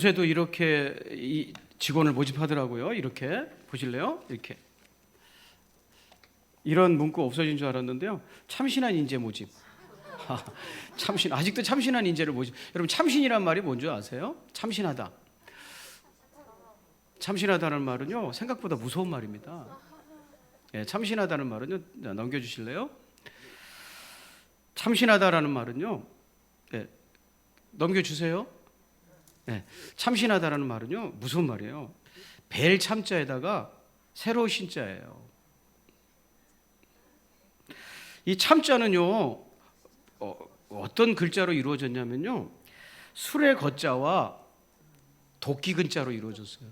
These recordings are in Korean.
요새도 이렇게 직원을 모집하더라고요. 이렇게 보실래요? 이렇게 이런 문구 없어진 줄 알았는데요. 참신한 인재 모집. 참신, 아직도 참신한 인재를 모집. 여러분, 참신이란 말이 뭔지 아세요? 참신하다. 참신하다는 말은요, 생각보다 무서운 말입니다. 예, 참신하다는 말은요, 넘겨주실래요? 참신하다라는 말은요, 예, 넘겨주세요. 네, 참신하다라는 말은요 무슨 말이에요? 벨 참자에다가 세로 신자예요. 이 참자는요 어떤 글자로 이루어졌냐면요, 술의 거자와 도끼 근자로 이루어졌어요.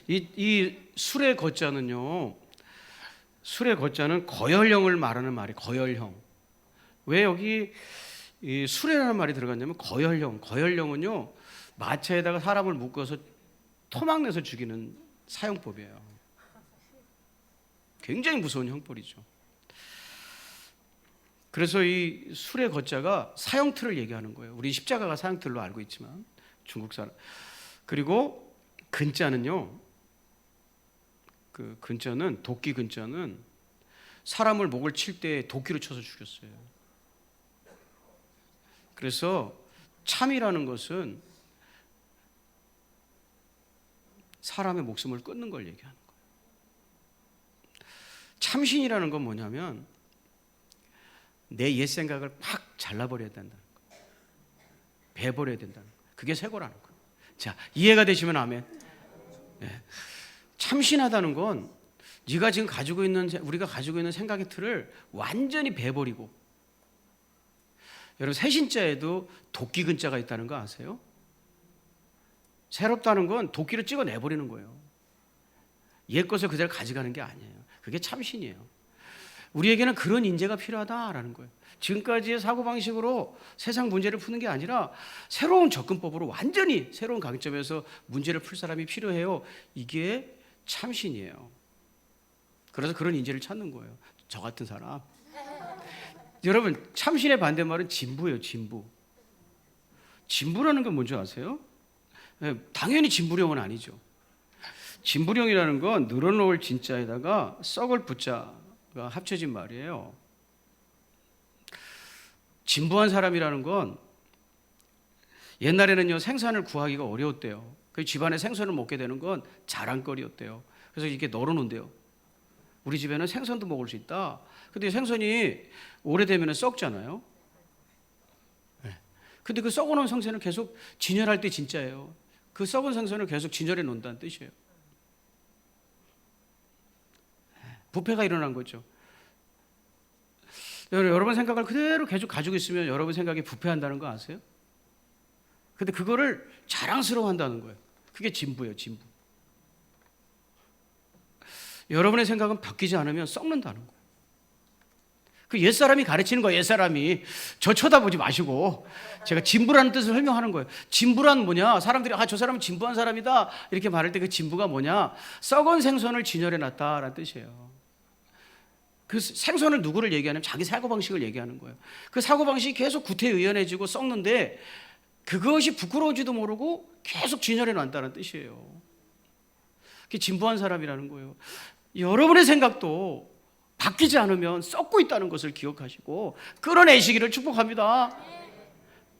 이 술의 거자는요, 술의 거자는 거열형을 말하는 말이에요. 거열형. 왜 여기 이 술이라는 말이 들어갔냐면 거열형은요, 마차에다가 사람을 묶어서 토막내서 죽이는 사형법이에요. 굉장히 무서운 형벌이죠. 그래서 이 술의 거자가 사형틀을 얘기하는 거예요. 우리 십자가가 사형틀로 알고 있지만 중국 사람. 그리고 근자는요, 그 근자는 도끼 근자는 사람을 목을 칠 때 도끼로 쳐서 죽였어요. 그래서 참이라는 것은 사람의 목숨을 끊는 걸 얘기하는 거예요. 참신이라는 건 뭐냐면 내 옛 생각을 팍 잘라버려야 된다는 거예요. 베버려야 된다는 거예요. 그게 쇠고라는 거예요. 자, 이해가 되시면 아멘. 네. 참신하다는 건 네가 지금 우리가 가지고 있는 생각의 틀을 완전히 베버리고, 여러분 새신자에도 도끼 근자가 있다는 거 아세요? 새롭다는 건 도끼로 찍어 내버리는 거예요. 옛 것을 그대로 가져가는 게 아니에요. 그게 참신이에요. 우리에게는 그런 인재가 필요하다라는 거예요. 지금까지의 사고방식으로 세상 문제를 푸는 게 아니라 새로운 접근법으로 완전히 새로운 관점에서 문제를 풀 사람이 필요해요. 이게 참신이에요. 그래서 그런 인재를 찾는 거예요. 저 같은 사람. 여러분, 참신의 반대말은 진부예요. 진부. 진부라는 건 뭔지 아세요? 네, 당연히 진부령은 아니죠. 진부령이라는 건 늘어놓을 진자에다가 썩을 부자가 합쳐진 말이에요. 진부한 사람이라는 건 옛날에는요, 생선을 구하기가 어려웠대요. 그 집안에 생선을 먹게 되는 건 자랑거리였대요. 그래서 이렇게 널어놓은대요. 우리 집에는 생선도 먹을 수 있다. 근데 생선이 오래되면 썩잖아요. 네. 근데 그 썩어놓은 생선을 계속 진열할 때 진짜예요. 그 썩은 생선을 계속 진열해 놓는다는 뜻이에요. 부패가 일어난 거죠. 여러분 생각을 그대로 계속 가지고 있으면 여러분 생각이 부패한다는 거 아세요? 근데 그거를 자랑스러워한다는 거예요. 그게 진부예요, 진부. 여러분의 생각은 바뀌지 않으면 썩는다는 거예요. 그 옛사람이 가르치는 거예요. 옛사람이. 저 쳐다보지 마시고 제가 진부라는 뜻을 설명하는 거예요. 진부란 뭐냐? 사람들이 저 사람은 진부한 사람이다 이렇게 말할 때 그 진부가 뭐냐? 썩은 생선을 진열해 놨다라는 뜻이에요. 그 생선을 누구를 얘기하냐면 자기 사고방식을 얘기하는 거예요. 그 사고방식이 계속 구태의연해지고 썩는데 그것이 부끄러운지도 모르고 계속 진열해 놨다는 뜻이에요. 그게 진부한 사람이라는 거예요. 여러분의 생각도 바뀌지 않으면 썩고 있다는 것을 기억하시고 끌어내시기를 축복합니다.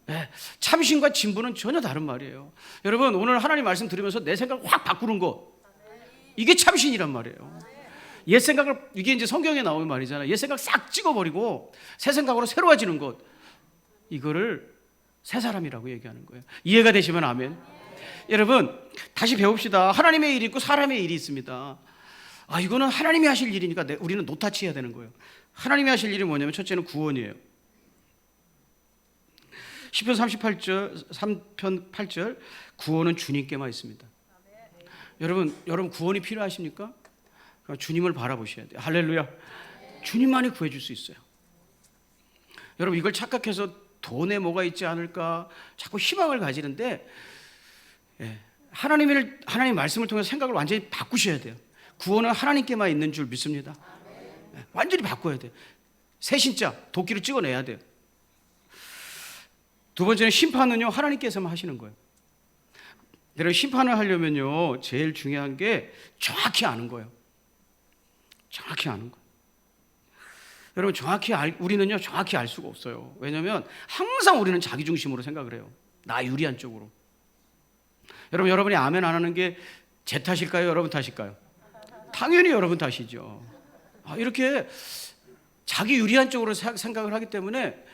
네, 참신과 진부는 전혀 다른 말이에요. 여러분, 오늘 하나님 말씀 들으면서 내 생각을 확 바꾸는 것, 이게 참신이란 말이에요. 옛 생각을, 이게 이제 성경에 나오는 말이잖아요. 옛 생각 싹 찍어버리고 새 생각으로 새로워지는 것, 이거를 새 사람이라고 얘기하는 거예요. 이해가 되시면 아멘. 여러분, 다시 배웁시다. 하나님의 일이 있고 사람의 일이 있습니다. 이거는 하나님이 하실 일이니까 우리는 노타치해야 되는 거예요. 하나님이 하실 일이 뭐냐면 첫째는 구원이에요. 시편 38절 3편 8절 구원은 주님께만 있습니다. 여러분 구원이 필요하십니까? 주님을 바라보셔야 돼요. 할렐루야. 주님만이 구해줄 수 있어요. 여러분, 이걸 착각해서 돈에 뭐가 있지 않을까 자꾸 희망을 가지는데, 하나님 말씀을 통해서 생각을 완전히 바꾸셔야 돼요. 구원은 하나님께만 있는 줄 믿습니다. 완전히 바꿔야 돼요. 새신자 도끼로 찍어내야 돼요. 두 번째는 심판은요, 하나님께서만 하시는 거예요. 여러분, 심판을 하려면요, 제일 중요한 게 정확히 아는 거예요. 정확히 아는 거예요. 여러분, 우리는요, 정확히 알 수가 없어요. 왜냐하면 항상 우리는 자기 중심으로 생각을 해요. 나 유리한 쪽으로. 여러분이 아멘 안 하는 게 제 탓일까요? 여러분 탓일까요? 당연히 여러분 탓이죠. 이렇게 자기 유리한 쪽으로 생각을 하기 때문에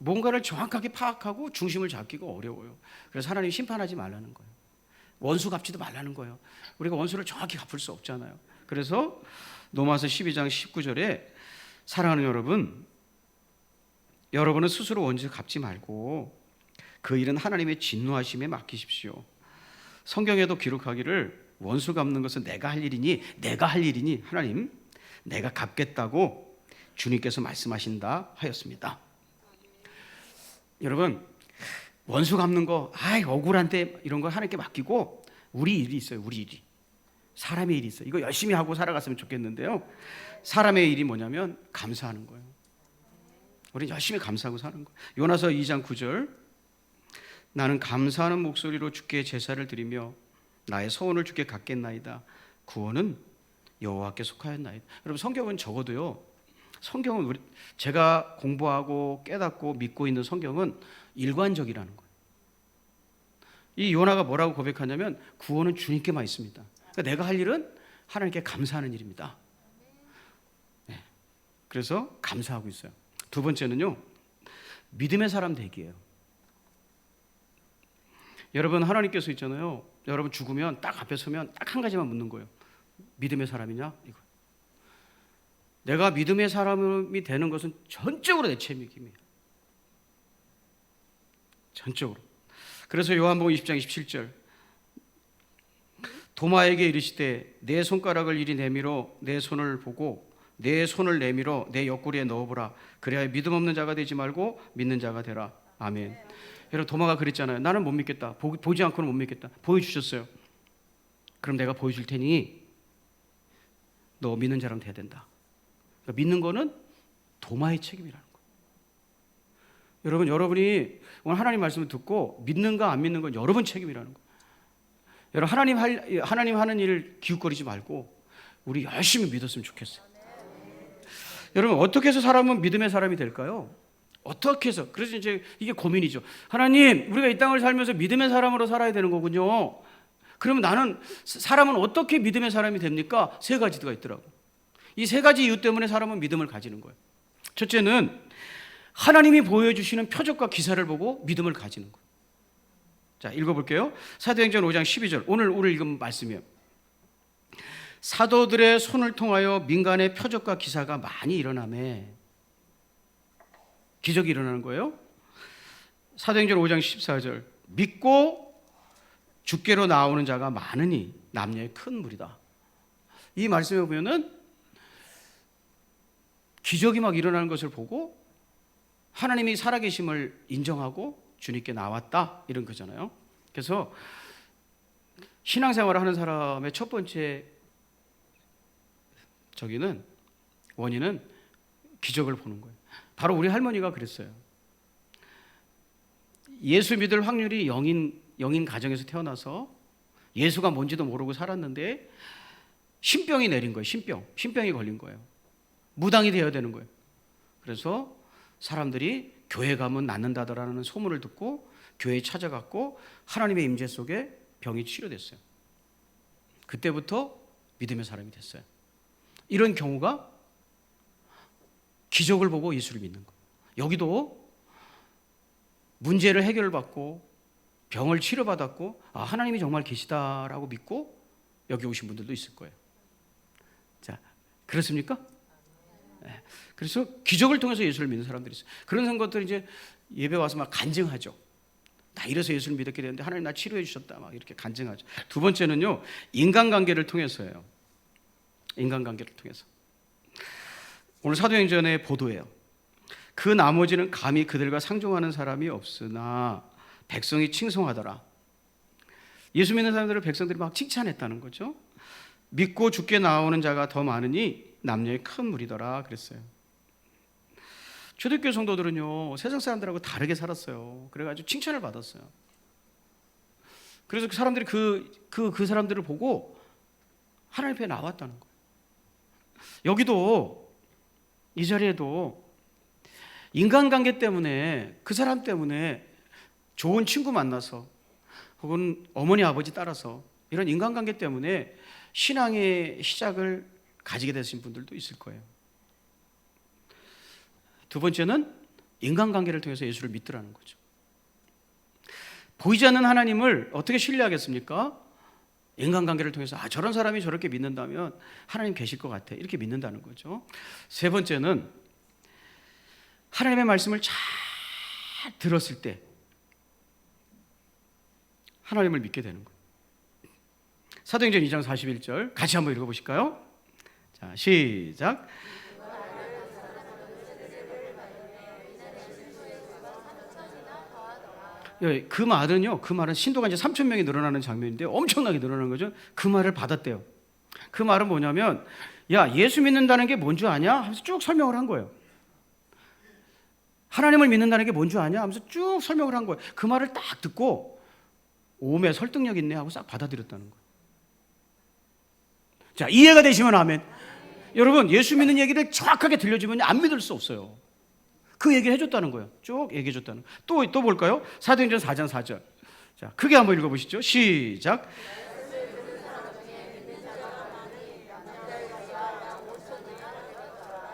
뭔가를 정확하게 파악하고 중심을 잡기가 어려워요. 그래서 하나님이 심판하지 말라는 거예요. 원수 갚지도 말라는 거예요. 우리가 원수를 정확히 갚을 수 없잖아요. 그래서 로마서 12장 19절에 사랑하는 여러분, 여러분은 스스로 원수 갚지 말고 그 일은 하나님의 진노하심에 맡기십시오. 성경에도 기록하기를 원수 갚는 것은 내가 할 일이니 하나님 내가 갚겠다고 주님께서 말씀하신다 하였습니다. 여러분, 원수 갚는 거 억울한데 이런 거 하나님께 맡기고 우리 일이 있어요. 우리 일이. 사람의 일이 있어요. 이거 열심히 하고 살아갔으면 좋겠는데요. 사람의 일이 뭐냐면 감사하는 거예요. 우리는 열심히 감사하고 사는 거예요. 요나서 2장 9절, 나는 감사하는 목소리로 주께 제사를 드리며 나의 소원을 주께 갚겠나이다. 구원은 여호와께 속하였나이다. 여러분, 성경은 적어도요, 성경은 제가 공부하고 깨닫고 믿고 있는 성경은 일관적이라는 거예요. 이 요나가 뭐라고 고백하냐면 구원은 주님께만 있습니다. 그러니까 내가 할 일은 하나님께 감사하는 일입니다. 네. 그래서 감사하고 있어요. 두 번째는요, 믿음의 사람 되기예요. 여러분, 하나님께서 있잖아요. 여러분 죽으면 딱 앞에 서면 딱 한 가지만 묻는 거예요. 믿음의 사람이냐? 이거. 내가 믿음의 사람이 되는 것은 전적으로 내 책임이에요. 전적으로. 그래서 요한복음 20장 27절, 도마에게 이르시되 내 손가락을 이리 내밀어 내 손을 보고 내 손을 내밀어 내 옆구리에 넣어보라. 그래야 믿음 없는 자가 되지 말고 믿는 자가 되라. 아멘. 여러분, 도마가 그랬잖아요. 나는 못 믿겠다. 보지 않고는 못 믿겠다. 보여주셨어요. 그럼 내가 보여줄 테니 너 믿는 자랑 돼야 된다. 그러니까 믿는 거는 도마의 책임이라는 거예요. 여러분이 오늘 하나님 말씀을 듣고 믿는가 안 믿는 건 여러분 책임이라는 거예요. 여러분, 하나님 하는 일을 기웃거리지 말고 우리 열심히 믿었으면 좋겠어요. 여러분, 어떻게 해서 사람은 믿음의 사람이 될까요? 어떻게 해서? 그래서 이제 이게 고민이죠. 하나님, 우리가 이 땅을 살면서 믿음의 사람으로 살아야 되는 거군요. 그러면 사람은 어떻게 믿음의 사람이 됩니까? 세 가지가 있더라고. 이 세 가지 이유 때문에 사람은 믿음을 가지는 거예요. 첫째는 하나님이 보여주시는 표적과 기사를 보고 믿음을 가지는 거예요. 자, 읽어볼게요. 사도행전 5장 12절, 오늘 읽은 말씀이에요. 사도들의 손을 통하여 민간의 표적과 기사가 많이 일어나매. 기적이 일어나는 거예요. 사도행전 5장 14절, 믿고 주께로 나오는 자가 많으니 남녀의 큰 무리다. 이 말씀에 보면은 기적이 막 일어나는 것을 보고 하나님이 살아계심을 인정하고 주님께 나왔다, 이런 거잖아요. 그래서 신앙생활을 하는 사람의 첫 번째 원인은 기적을 보는 거예요. 바로 우리 할머니가 그랬어요. 예수 믿을 확률이 0인 가정에서 태어나서 예수가 뭔지도 모르고 살았는데 신병이 내린 거예요. 신병이 걸린 거예요. 무당이 되어야 되는 거예요. 그래서 사람들이 교회 가면 낫는다더라는 소문을 듣고 교회에 찾아갔고 하나님의 임재 속에 병이 치료됐어요. 그때부터 믿음의 사람이 됐어요. 이런 경우가 기적을 보고 예수를 믿는 거예요. 여기도 문제를 해결받고 병을 치료받았고 하나님이 정말 계시다라고 믿고 여기 오신 분들도 있을 거예요. 자, 그렇습니까? 네. 그래서 기적을 통해서 예수를 믿는 사람들이 있어요. 그런 것들이 이제 예배 와서 막 간증하죠. 나 이래서 예수를 믿었게 되는데 하나님 나 치료해 주셨다, 막 이렇게 간증하죠. 두 번째는요, 인간관계를 통해서예요. 인간관계를 통해서. 오늘 사도행전의 보도예요. 그 나머지는 감히 그들과 상종하는 사람이 없으나 백성이 칭송하더라. 예수 믿는 사람들을 백성들이 막 칭찬했다는 거죠. 믿고 죽게 나오는 자가 더 많으니 남녀의 큰 무리더라 그랬어요. 초대교회 성도들은요 세상 사람들하고 다르게 살았어요. 그래가지고 칭찬을 받았어요. 그래서 그 사람들이 그 사람들을 보고 하나님 앞에 나왔다는 거예요. 여기도 이 자리에도 인간관계 때문에 그 사람 때문에 좋은 친구 만나서 혹은 어머니 아버지 따라서 이런 인간관계 때문에 신앙의 시작을 가지게 되신 분들도 있을 거예요. 두 번째는 인간관계를 통해서 예수를 믿더라는 거죠. 보이지 않는 하나님을 어떻게 신뢰하겠습니까? 인간관계를 통해서 저런 사람이 저렇게 믿는다면 하나님 계실 것 같아 이렇게 믿는다는 거죠. 세 번째는 하나님의 말씀을 잘 들었을 때 하나님을 믿게 되는 거예요. 사도행전 2장 41절 같이 한번 읽어보실까요? 자, 시작. 그 말은 신도가 이제 3,000명이 늘어나는 장면인데 엄청나게 늘어나는 거죠. 그 말을 받았대요. 그 말은 뭐냐면, 야, 예수 믿는다는 게 뭔 줄 아냐? 하면서 쭉 설명을 한 거예요. 하나님을 믿는다는 게 뭔 줄 아냐? 하면서 쭉 설명을 한 거예요. 그 말을 딱 듣고 오메 설득력 있네 하고 싹 받아들였다는 거예요. 자, 이해가 되시면 아멘. 여러분, 예수 믿는 얘기를 정확하게 들려주면 안 믿을 수 없어요. 그 얘기를 해줬다는 거예요. 쭉 얘기해줬다는 거예요. 또 볼까요? 사도행전 4장 4절. 자, 크게 한번 읽어보시죠. 시작.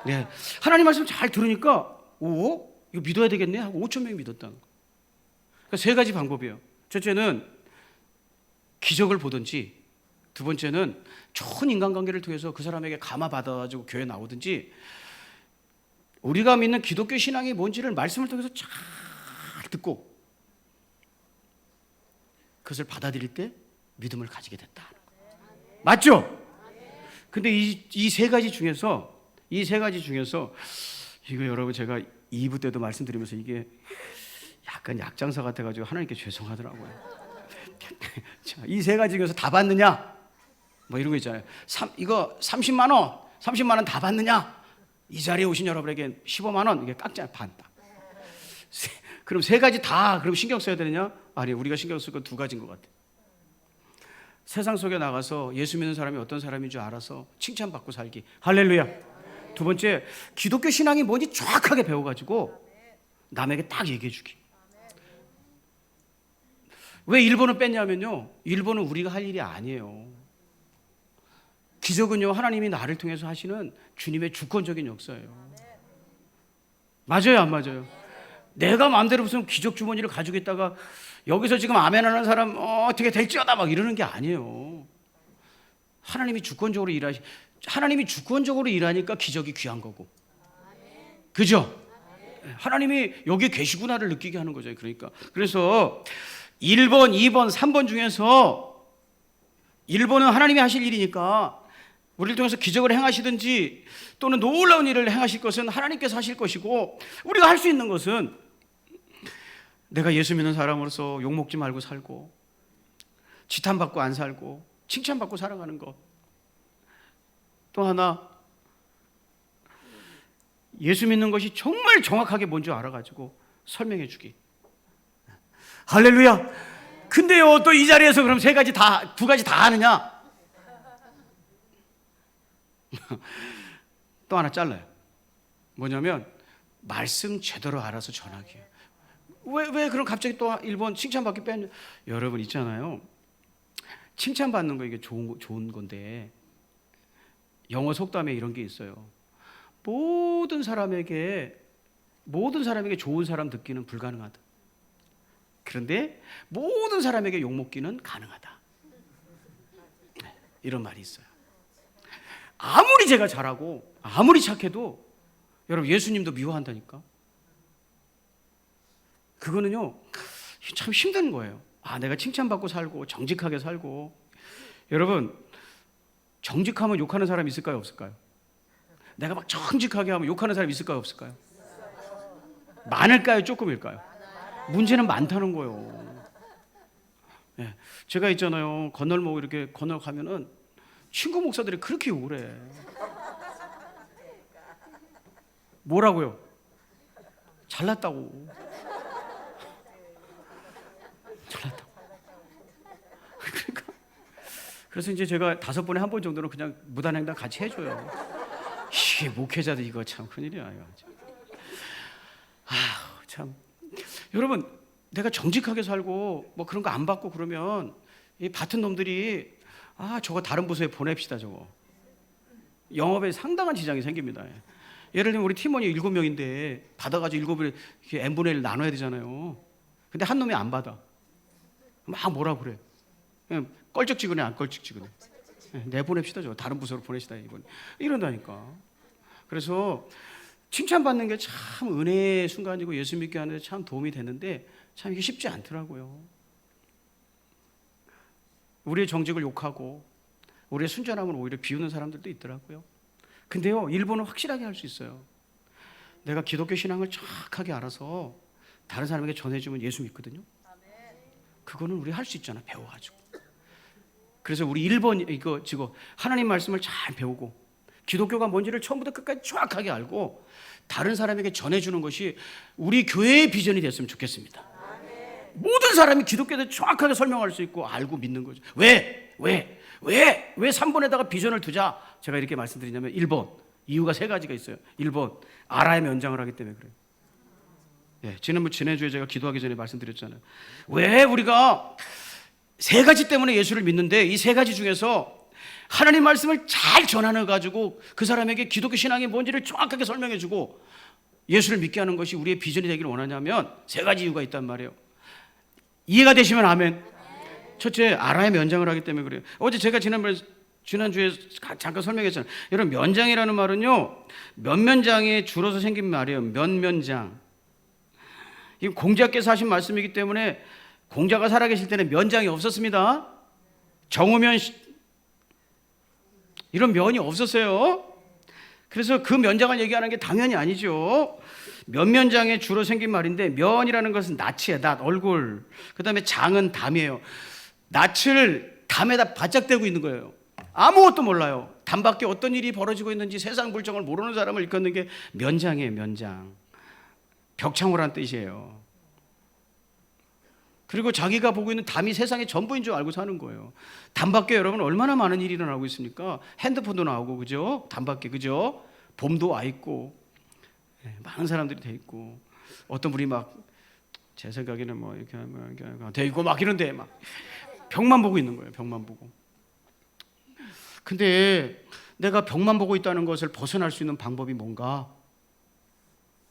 네, 하나님 말씀 잘 들으니까 이거 믿어야 되겠네 하고 5,000명이 믿었다는 거예요. 그러니까 세 가지 방법이에요. 첫째는 기적을 보든지, 두 번째는 좋은 인간관계를 통해서 그 사람에게 감화받아가지고 교회 나오든지, 우리가 믿는 기독교 신앙이 뭔지를 말씀을 통해서 잘 듣고 그것을 받아들일 때 믿음을 가지게 됐다. 맞죠? 근데 이 세 가지 중에서 이거 여러분 제가 2부 때도 말씀드리면서 이게 약간 약장사 같아가지고 하나님께 죄송하더라고요. 이 세 가지 중에서 다 받느냐? 뭐 이런 거 있잖아요. 이거 30만 원 다 받느냐? 이 자리에 오신 여러분에게 15만 원 이게 깎자 반다. 그럼 세 가지 다 그럼 신경 써야 되느냐? 아니, 우리가 신경 쓸 건 두 가지인 것 같아. 세상 속에 나가서 예수 믿는 사람이 어떤 사람인 줄 알아서 칭찬받고 살기. 할렐루야. 두 번째, 기독교 신앙이 뭔지 정확하게 배워가지고 남에게 딱 얘기해주기. 왜 1번을 뺐냐면요, 1번은 우리가 할 일이 아니에요. 기적은요, 하나님이 나를 통해서 하시는 주님의 주권적인 역사예요. 맞아요, 안 맞아요? 내가 마음대로 무슨 기적 주머니를 가지고 있다가 여기서 지금 아멘하는 사람 어떻게 될지어다 막 이러는 게 아니에요. 하나님이 주권적으로 일하니까 기적이 귀한 거고, 그죠? 하나님이 여기 계시구나를 느끼게 하는 거죠. 그래서 1번, 2번, 3번 중에서 1번은 하나님이 하실 일이니까 우리를 통해서 기적을 행하시든지 또는 놀라운 일을 행하실 것은 하나님께서 하실 것이고, 우리가 할 수 있는 것은 내가 예수 믿는 사람으로서 욕먹지 말고 살고, 지탄받고 안 살고, 칭찬받고 살아가는 것. 또 하나, 예수 믿는 것이 정말 정확하게 뭔지 알아가지고 설명해 주기. 할렐루야. 근데요, 또 이 자리에서 그럼 두 가지 다 하느냐? 또 하나 잘라요. 뭐냐면 말씀 제대로 알아서 전하기예요. 왜 그럼 갑자기 또 1번 칭찬받기 뺐냐? 여러분 있잖아요, 칭찬받는 거 이게 좋은 건데 영어 속담에 이런 게 있어요. 모든 사람에게 좋은 사람 듣기는 불가능하다. 그런데 모든 사람에게 욕먹기는 가능하다. 이런 말이 있어요. 아무리 제가 잘하고 아무리 착해도 여러분 예수님도 미워한다니까. 그거는요 참 힘든 거예요. 내가 칭찬받고 살고 정직하게 살고. 여러분, 정직하면 욕하는 사람 있을까요, 없을까요? 내가 막 정직하게 하면 욕하는 사람 있을까요, 없을까요? 많을까요, 조금일까요? 문제는 많다는 거예요. 네. 제가 있잖아요, 건널목 이렇게 건너가면은 친구 목사들이 그렇게 욕을 해. 뭐라고요? 잘났다고. 잘났다고. 그러니까 그래서 이제 제가 5번에 1번 정도는 그냥 무단횡단 같이 해줘요. 이게 목회자도 이거 참 큰일이야. 참. 여러분, 내가 정직하게 살고 뭐 그런 거 안 받고 그러면 이 같은 놈들이 저거 다른 부서에 보냅시다. 저거 영업에 상당한 지장이 생깁니다. 예를 들면 우리 팀원이 7명인데 받아가지고 7을 n분의 1 나눠야 되잖아요. 근데 한 놈이 안 받아. 막 뭐라 그래. 그냥 껄쩍지근해 안 껄쩍지근해. 내보냅시다. 저거 다른 부서로 보내시다. 이번 이런다니까. 그래서 칭찬받는 게 참 은혜의 순간이고 예수 믿게 하는데 참 도움이 되는데 참 이게 쉽지 않더라고요. 우리의 정직을 욕하고 우리의 순전함을 오히려 비우는 사람들도 있더라고요. 근데요, 일본은 확실하게 할 수 있어요. 내가 기독교 신앙을 정확하게 알아서 다른 사람에게 전해주면 예수 믿거든요. 그거는 우리 할 수 있잖아, 배워가지고. 그래서 우리 일본 이거 지금 하나님 말씀을 잘 배우고 기독교가 뭔지를 처음부터 끝까지 정확하게 알고 다른 사람에게 전해주는 것이 우리 교회의 비전이 됐으면 좋겠습니다. 모든 사람이 기독교에 대해 정확하게 설명할 수 있고 알고 믿는 거죠. 왜 3번에다가 비전을 두자? 제가 이렇게 말씀드리냐면 1번, 이유가 3가지가 있어요. 1번, 알아야 면장을 하기 때문에 그래요. 지난주에 제가 기도하기 전에 말씀드렸잖아요. 왜 우리가 3가지 때문에 예수를 믿는데 이 3가지 중에서 하나님 말씀을 잘 전하는 가지고 그 사람에게 기독교 신앙이 뭔지를 정확하게 설명해주고 예수를 믿게 하는 것이 우리의 비전이 되기를 원하냐면 3가지 이유가 있단 말이에요. 이해가 되시면 아멘. 첫째, 알아야 면장을 하기 때문에 그래요. 어제 제가 지난주에 잠깐 설명했잖아요. 여러분, 면장이라는 말은요, 면면장에 줄어서 생긴 말이에요. 면면장. 이 공자께서 하신 말씀이기 때문에 공자가 살아계실 때는 면장이 없었습니다. 정우면 이런 면이 없었어요. 그래서 그 면장을 얘기하는 게 당연히 아니죠. 면면장에 주로 생긴 말인데, 면이라는 것은 낯이에요. 낯, 얼굴. 그 다음에 장은 담이에요. 낯을 담에다 바짝 대고 있는 거예요. 아무것도 몰라요. 담밖에 어떤 일이 벌어지고 있는지 세상 물정을 모르는 사람을 일컫는 게 면장이에요. 면장. 벽창호란 뜻이에요. 그리고 자기가 보고 있는 담이 세상의 전부인 줄 알고 사는 거예요. 담밖에 여러분 얼마나 많은 일이 일어나고 있습니까? 핸드폰도 나오고, 그죠? 담밖에, 그죠? 봄도 와 있고, 많은 사람들이 돼 있고, 어떤 분이 막 제 생각에는 뭐 이렇게 돼 있고 막 이런데 막 벽만 보고 있는 거예요. 벽만 보고. 근데 내가 벽만 보고 있다는 것을 벗어날 수 있는 방법이 뭔가?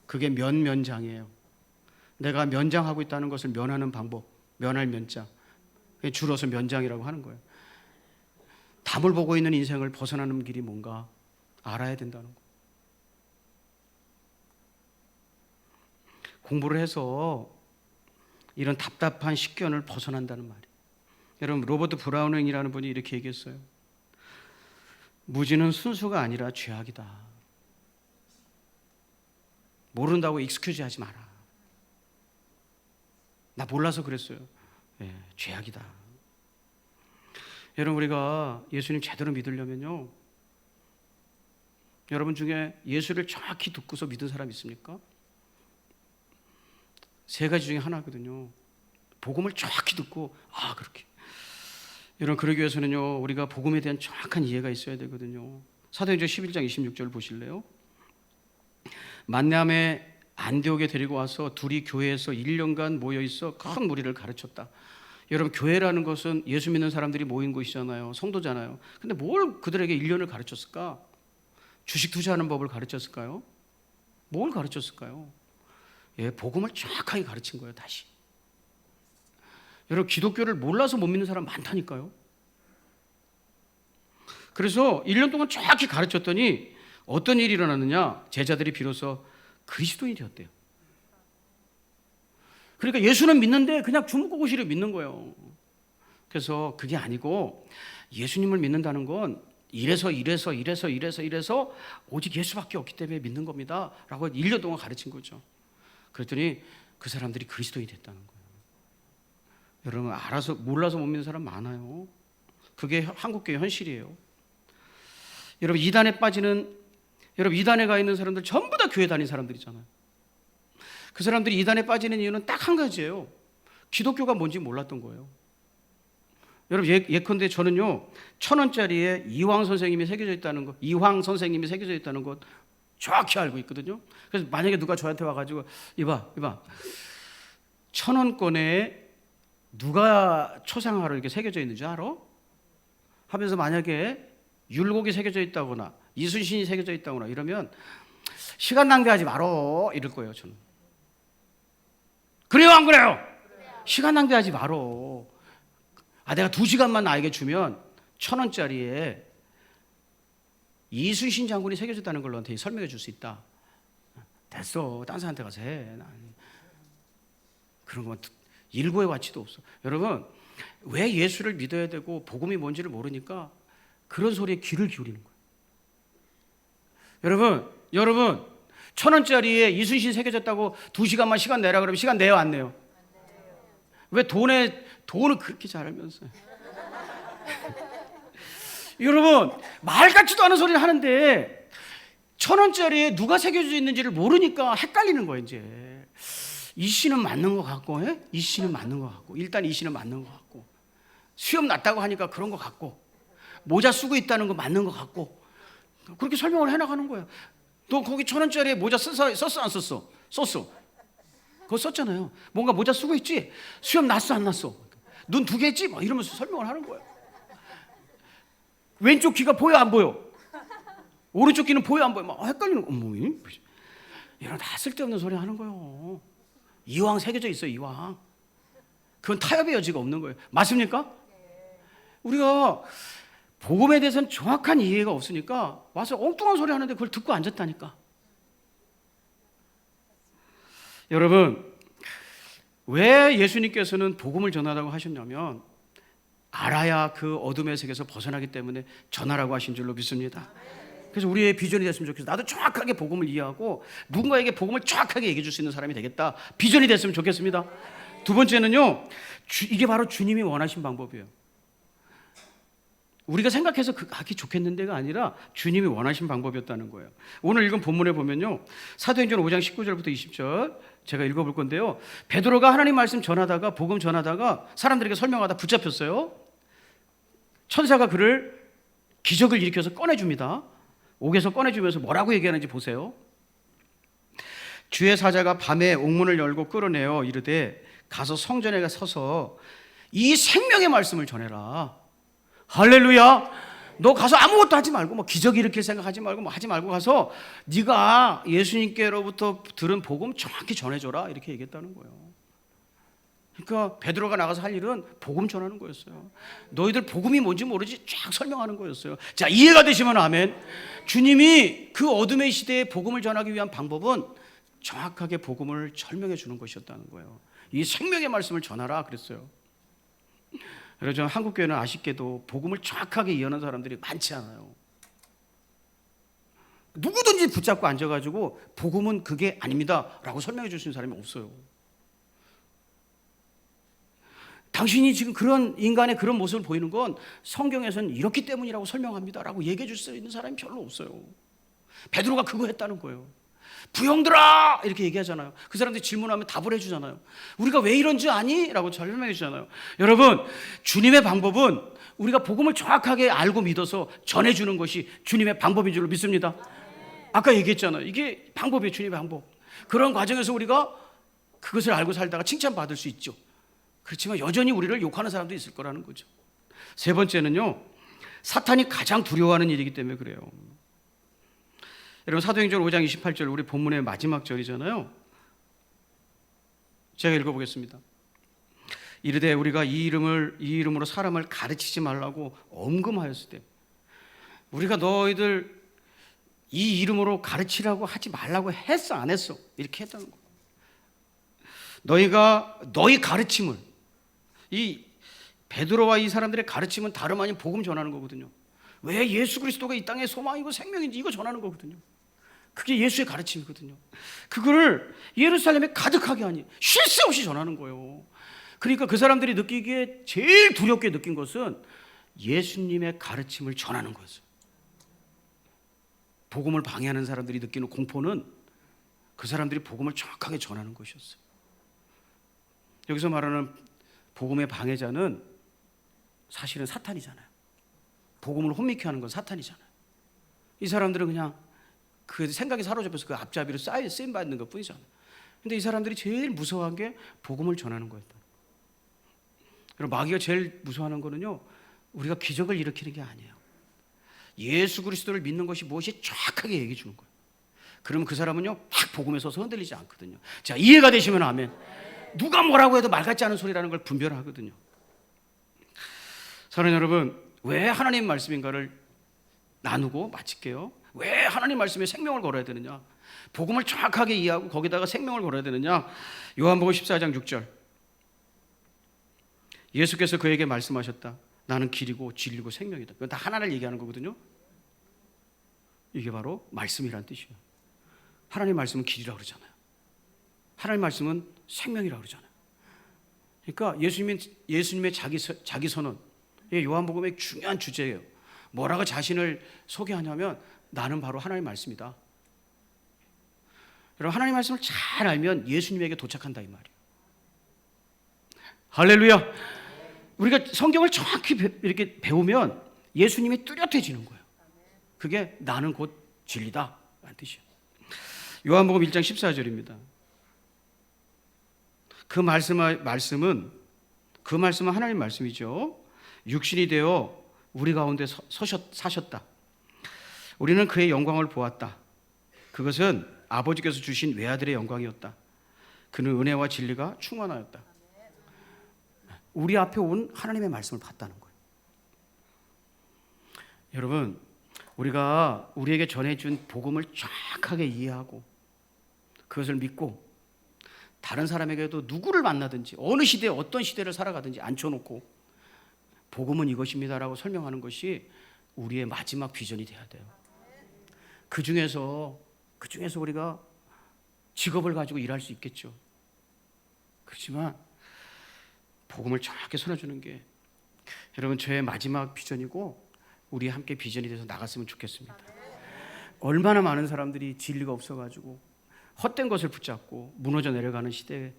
그게 면장이에요. 내가 면장하고 있다는 것을 면하는 방법, 면할 면자, 줄어서 면장이라고 하는 거예요. 담을 보고 있는 인생을 벗어나는 길이 뭔가 알아야 된다는 거. 공부를 해서 이런 답답한 식견을 벗어난다는 말이에요. 여러분, 로버트 브라우닝이라는 분이 이렇게 얘기했어요. 무지는 순수가 아니라 죄악이다. 모른다고 익스큐즈 하지 마라. 나 몰라서 그랬어요. 죄악이다. 여러분, 우리가 예수님 제대로 믿으려면요, 여러분 중에 예수를 정확히 듣고서 믿은 사람 있습니까? 3가지 중에 하나거든요. 복음을 정확히 듣고 그렇게. 여러분, 그러기 위해서는요, 우리가 복음에 대한 정확한 이해가 있어야 되거든요. 사도행전 11장 26절 보실래요? 만남에 안디옥에 데리고 와서 둘이 교회에서 1년간 모여 있어 큰 무리를 가르쳤다. 여러분, 교회라는 것은 예수 믿는 사람들이 모인 곳이잖아요. 성도잖아요. 근데 뭘 그들에게 1년을 가르쳤을까? 주식 투자하는 법을 가르쳤을까요? 뭘 가르쳤을까요? 복음을 정확하게 가르친 거예요. 다시. 여러분, 기독교를 몰라서 못 믿는 사람 많다니까요. 그래서 1년 동안 정확히 가르쳤더니 어떤 일이 일어났느냐? 제자들이 비로소 그리스도인이 되었대요. 그러니까 예수는 믿는데 그냥 주먹구구시를 믿는 거예요. 그래서 그게 아니고 예수님을 믿는다는 건 이래서 오직 예수밖에 없기 때문에 믿는 겁니다 라고 1년 동안 가르친 거죠. 그랬더니 그 사람들이 그리스도인이 됐다는 거예요. 여러분, 알아서 몰라서 못 믿는 사람 많아요. 그게 한국교회 현실이에요. 여러분, 이단에 가 있는 사람들 전부 다 교회 다닌 사람들이잖아요. 그 사람들이 이단에 빠지는 이유는 딱 한 가지예요. 기독교가 뭔지 몰랐던 거예요. 여러분 예컨대 저는요 1,000원짜리에 이황 선생님이 새겨져 있다는 것 정확히 알고 있거든요. 그래서 만약에 누가 저한테 와가지고 이봐 1,000원권에 누가 초상화로 이렇게 새겨져 있는지 알아? 하면서 만약에 율곡이 새겨져 있다거나 이순신이 새겨져 있다거나 이러면 시간 낭비하지 말어 이럴 거예요. 저는 그래요 안 그래요? 시간 낭비하지 말어. 내가 2시간만 나에게 주면 1,000원짜리에 이순신 장군이 새겨졌다는 걸 너한테 설명해 줄 수 있다. 됐어. 딴 사람한테 가서 해. 그런 건 일고의 가치도 없어. 여러분 왜 예수를 믿어야 되고 복음이 뭔지를 모르니까 그런 소리에 귀를 기울이는 거예요. 여러분 1,000원짜리에 이순신 새겨졌다고 2시간만 시간 내라 그러면 시간 내요 안 내요? 왜 돈을 그렇게 잘 알면서 여러분 말 같지도 않은 소리를 하는데 1,000원짜리에 누가 새겨져 있는지를 모르니까 헷갈리는 거예요. 이제 이 씨는 맞는 것 같고 이 씨는 맞는 것 같고 일단 이 씨는 맞는 것 같고 수염 났다고 하니까 그런 것 같고 모자 쓰고 있다는 거 맞는 것 같고 그렇게 설명을 해나가는 거예요. 너 거기 1,000원짜리에 모자 썼어 안 썼어? 썼어. 그거 썼잖아요. 뭔가 모자 쓰고 있지? 수염 났어 안 났어? 눈 2개 했지? 막 이러면서 설명을 하는 거예요. 왼쪽 귀가 보여 안 보여? 오른쪽 귀는 보여 안 보여? 막 헷갈리는 거. 이런 다 쓸데없는 소리 하는 거예요. 이왕 새겨져 있어 이왕. 그건 타협의 여지가 없는 거예요. 맞습니까? 우리가 복음에 대해서는 정확한 이해가 없으니까 와서 엉뚱한 소리 하는데 그걸 듣고 앉았다니까. 여러분 왜 예수님께서는 복음을 전하라고 하셨냐면 알아야 그 어둠의 세계에서 벗어나기 때문에 전하라고 하신 줄로 믿습니다. 그래서 우리의 비전이 됐으면 좋겠어요. 나도 정확하게 복음을 이해하고 누군가에게 복음을 정확하게 얘기해 줄 수 있는 사람이 되겠다. 비전이 됐으면 좋겠습니다. 두 번째는요, 이게 바로 주님이 원하신 방법이에요. 우리가 생각해서 하기 좋겠는데가 아니라 주님이 원하신 방법이었다는 거예요. 오늘 읽은 본문에 보면요, 사도행전 5장 19절부터 20절 제가 읽어볼 건데요, 베드로가 하나님 말씀 전하다가 복음 전하다가 사람들에게 설명하다 붙잡혔어요. 천사가 그를 기적을 일으켜서 꺼내줍니다. 옥에서 꺼내주면서 뭐라고 얘기하는지 보세요. 주의 사자가 밤에 옥문을 열고 끌어내어 이르되 가서 성전에 서서 이 생명의 말씀을 전해라. 할렐루야. 너 가서 아무것도 하지 말고 기적 일으킬 생각하지 말고 하지 말고 가서 네가 예수님께로부터 들은 복음 정확히 전해줘라 이렇게 얘기했다는 거예요. 그러니까 베드로가 나가서 할 일은 복음 전하는 거였어요. 너희들 복음이 뭔지 모르지 쫙 설명하는 거였어요. 자, 이해가 되시면 아멘. 주님이 그 어둠의 시대에 복음을 전하기 위한 방법은 정확하게 복음을 설명해 주는 것이었다는 거예요. 이 생명의 말씀을 전하라 그랬어요. 그래서 한국 교회는 아쉽게도 복음을 정확하게 이해하는 사람들이 많지 않아요. 누구든지 붙잡고 앉아가지고 복음은 그게 아닙니다라고 설명해 줄 수 있는 사람이 없어요. 당신이 지금 그런 인간의 그런 모습을 보이는 건 성경에서는 이렇기 때문이라고 설명합니다라고 얘기해 줄 수 있는 사람이 별로 없어요. 베드로가 그거 했다는 거예요. 부형들아 이렇게 얘기하잖아요. 그 사람들이 질문하면 답을 해주잖아요. 우리가 왜 이런지 아니? 라고 설명해 주잖아요. 여러분, 주님의 방법은 우리가 복음을 정확하게 알고 믿어서 전해주는 것이 주님의 방법인 줄로 믿습니다. 아까 얘기했잖아요. 이게 방법이에요. 주님의 방법. 그런 과정에서 우리가 그것을 알고 살다가 칭찬받을 수 있죠. 그렇지만 여전히 우리를 욕하는 사람도 있을 거라는 거죠. 세 번째는요, 사탄이 가장 두려워하는 일이기 때문에 그래요. 여러분, 사도행전 5장 28절 우리 본문의 마지막 절이잖아요. 제가 읽어보겠습니다. 이르되 우리가 이 이름으로 사람을 가르치지 말라고 엄금하였을 때, 우리가 너희들 이 이름으로 가르치라고 하지 말라고 했어 안 했어? 이렇게 했다는 거예요. 너희가 너희 가르침을, 이 베드로와 이 사람들의 가르침은 다름 아닌 복음 전하는 거거든요. 왜 예수 그리스도가 이 땅의 소망이고 생명인지 이거 전하는 거거든요. 그게 예수의 가르침이거든요. 그거를 예루살렘에 가득하게 하니 쉴 새 없이 전하는 거예요. 그러니까 그 사람들이 느끼기에 제일 두렵게 느낀 것은 예수님의 가르침을 전하는 거였어요. 복음을 방해하는 사람들이 느끼는 공포는 그 사람들이 복음을 정확하게 전하는 것이었어요. 여기서 말하는 복음의 방해자는 사실은 사탄이잖아요. 복음을 혼미케 하는 건 사탄이잖아요. 이 사람들은 그냥 그 생각이 사로잡혀서 그 앞잡이로 쓰임 받는 것 뿐이잖아요. 근데 이 사람들이 제일 무서워한 게 복음을 전하는 거였다. 그럼 마귀가 제일 무서워하는 거는요, 우리가 기적을 일으키는 게 아니에요. 예수 그리스도를 믿는 것이 무엇이 정확하게 얘기해 주는 거예요. 그러면 그 사람은요, 딱 복음에 서서 흔들리지 않거든요. 자, 이해가 되시면 아멘. 누가 뭐라고 해도 말 같지 않은 소리라는 걸 분별하거든요. 사랑하는 여러분, 왜 하나님 말씀인가를 나누고 마칠게요. 왜 하나님 말씀에 생명을 걸어야 되느냐? 복음을 정확하게 이해하고 거기다가 생명을 걸어야 되느냐? 요한복음 14장 6절. 예수께서 그에게 말씀하셨다. 나는 길이고 진리고 생명이다. 그건 다 하나를 얘기하는 거거든요. 이게 바로 말씀이란 뜻이에요. 하나님 말씀은 길이라고 그러잖아요. 하나님 말씀은 생명이라고 그러잖아요. 그러니까 예수님의 자기 선언, 이게 요한복음의 중요한 주제예요. 뭐라고 자신을 소개하냐면 나는 바로 하나님 말씀이다. 여러분, 하나님 말씀을 잘 알면 예수님에게 도착한다 이 말이에요. 할렐루야. 우리가 성경을 정확히 이렇게 배우면 예수님이 뚜렷해지는 거예요. 그게 나는 곧 진리다 라는 뜻이에요. 요한복음 1장 14절입니다. 그 말씀은 하나님 말씀이죠. 육신이 되어 우리 가운데 사셨다. 우리는 그의 영광을 보았다. 그것은 아버지께서 주신 외아들의 영광이었다. 그는 은혜와 진리가 충만하였다. 우리 앞에 온 하나님의 말씀을 봤다는 거예요. 여러분, 우리가 우리에게 전해준 복음을 정확하게 이해하고 그것을 믿고 다른 사람에게도 누구를 만나든지 어느 시대에 어떤 시대를 살아가든지 앉혀놓고 복음은 이것입니다라고 설명하는 것이 우리의 마지막 비전이 돼야 돼요. 그 중에서 우리가 직업을 가지고 일할 수 있겠죠. 그렇지만 복음을 정확히 전해주는 게 여러분 저의 마지막 비전이고 우리 함께 비전이 돼서 나갔으면 좋겠습니다. 얼마나 많은 사람들이 진리가 없어가지고 헛된 것을 붙잡고 무너져 내려가는 시대에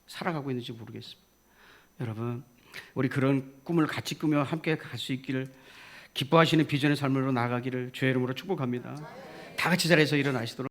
살아가고 있는지 모르겠습니다. 여러분, 우리 그런 꿈을 같이 꾸며 함께 갈 수 있기를, 기뻐하시는 비전의 삶으로 나아가기를 주의 이름으로 축복합니다. 다 같이 자리에서 일어나시도록.